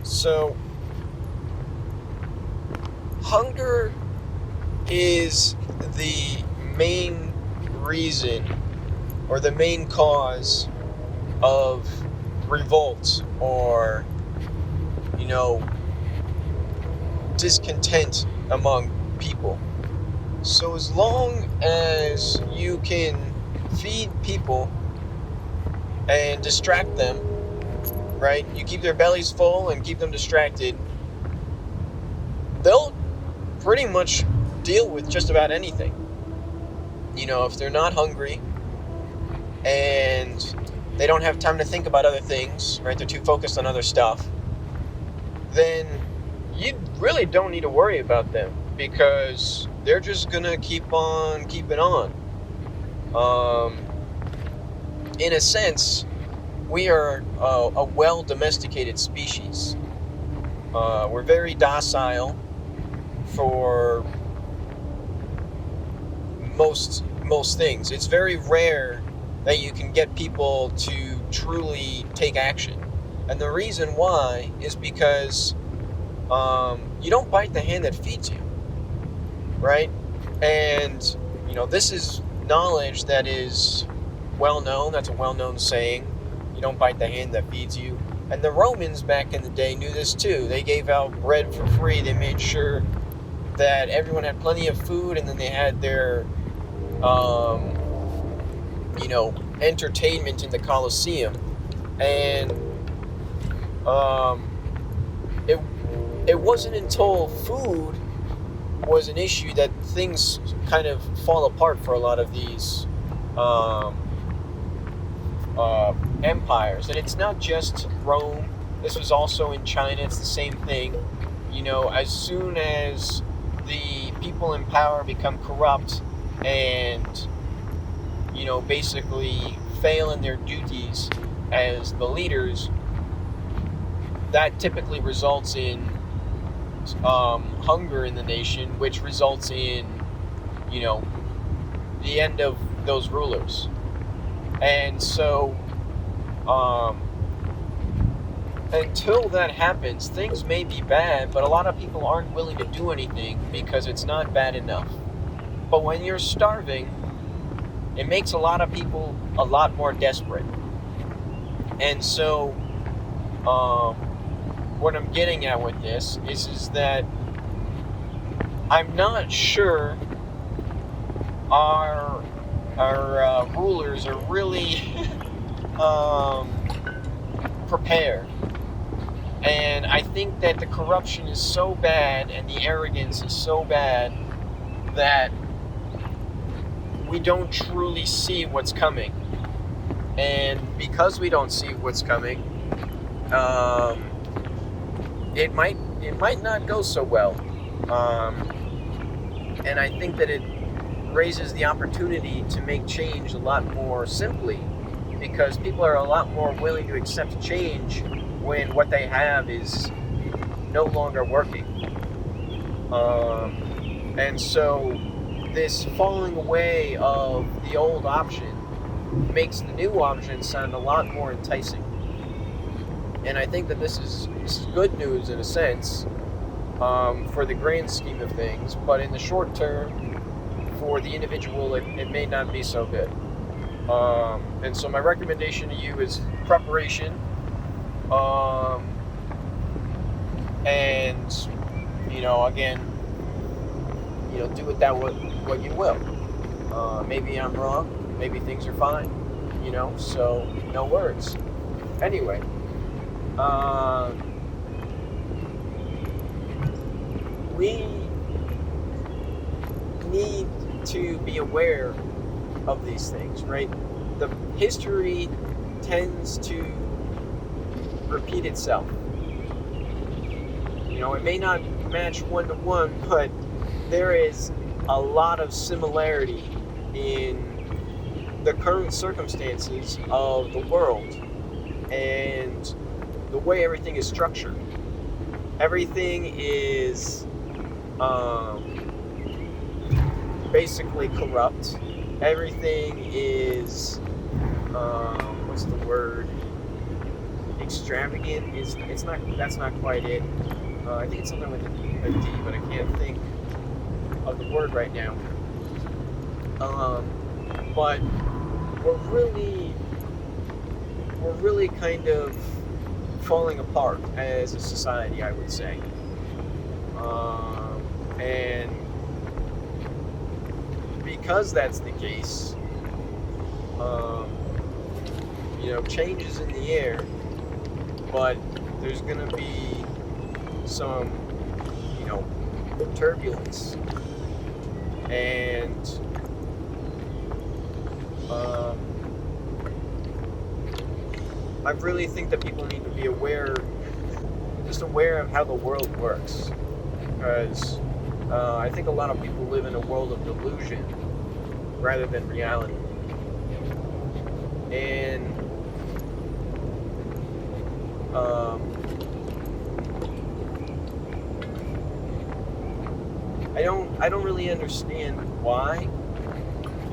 So, hunger is the main reason or the main cause of revolt or, you know, discontent among people. So, as long as you can feed people and distract them, right? You keep their bellies full and keep them distracted, they'll pretty much deal with just about anything. If they're not hungry and they don't have time to think about other things, right? They're too focused on other stuff, then you really don't need to worry about them because they're just gonna keep on keeping on. In a sense, we are a well-domesticated species. We're very docile for most things. It's very rare that you can get people to truly take action. And the reason why is because you don't bite the hand that feeds you, right? And, this is knowledge that is well known. That's a well-known saying. You don't bite the hand that feeds you. And the Romans back in the day knew this too. They gave out bread for free. They made sure that everyone had plenty of food, and then they had their entertainment in the Colosseum. And it wasn't until food was an issue that things kind of fall apart for a lot of these empires. And it's not just Rome. This was also in China. It's the same thing. As soon as the people in power become corrupt and, basically fail in their duties as the leaders, that typically results in hunger in the nation, which results in, the end of those rulers. And so, until that happens, things may be bad, but a lot of people aren't willing to do anything because it's not bad enough. But when you're starving, it makes a lot of people a lot more desperate. And so, what I'm getting at with this is that I'm not sure our rulers are really prepared. And I think that the corruption is so bad and the arrogance is so bad that we don't truly see what's coming. And because we don't see what's coming, it might not go so well. And I think that it raises the opportunity to make change a lot more simply, because people are a lot more willing to accept change when what they have is no longer working. And so this falling away of the old option makes the new option sound a lot more enticing. And I think that this is good news in a sense, for the grand scheme of things, but in the short term, for the individual, it may not be so good. And so my recommendation to you is preparation, and again, do with that what you will. Maybe I'm wrong, maybe things are fine, so no words. Anyway, we need to be aware of these things, right? The history tends to repeat itself. It may not match one-to-one, but there is a lot of similarity in the current circumstances of the world and the way everything is structured. Everything is basically corrupt. Everything is, what's the word? extravagant is it's not that's not quite it. I think it's something with a D, but I can't think of the word right now. But we're really we're really kind of falling apart as a society, I would say. And because that's the case, change is in the air, but there's going to be some, turbulence. And I really think that people need to be just aware of how the world works. Because I think a lot of people live in a world of delusion rather than reality. And I don't really understand why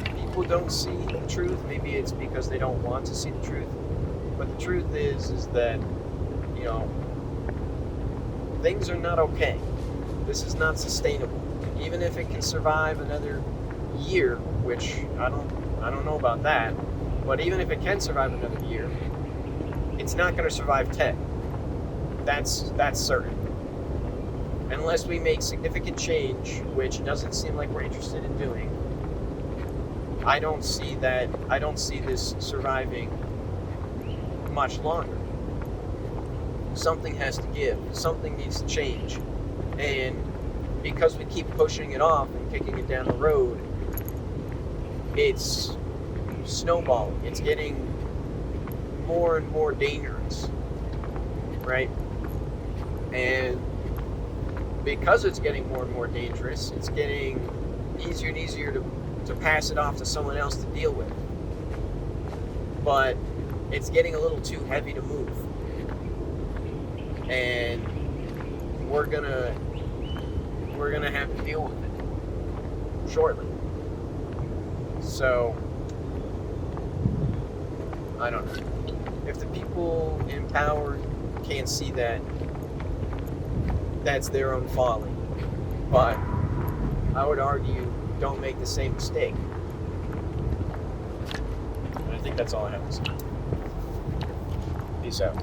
people don't see the truth. Maybe it's because they don't want to see the truth. But the truth is that, things are not okay. This is not sustainable. Even if it can survive another year, which I don't know about that, but even if it can survive another year, it's not going to survive 10. That's certain. Unless we make significant change, which doesn't seem like we're interested in doing, I don't see this surviving much longer. Something has to give. Something needs to change. And because we keep pushing it off and kicking it down the road, it's snowballing. It's getting more and more dangerous, right? And because it's getting more and more dangerous, it's getting easier and easier to pass it off to someone else to deal with. But it's getting a little too heavy to move. And we're gonna have to deal with it shortly. So I don't know. If the people in power can't see that, that's their own folly. But I would argue, don't make the same mistake. And I think that's all I have to say. Peace out.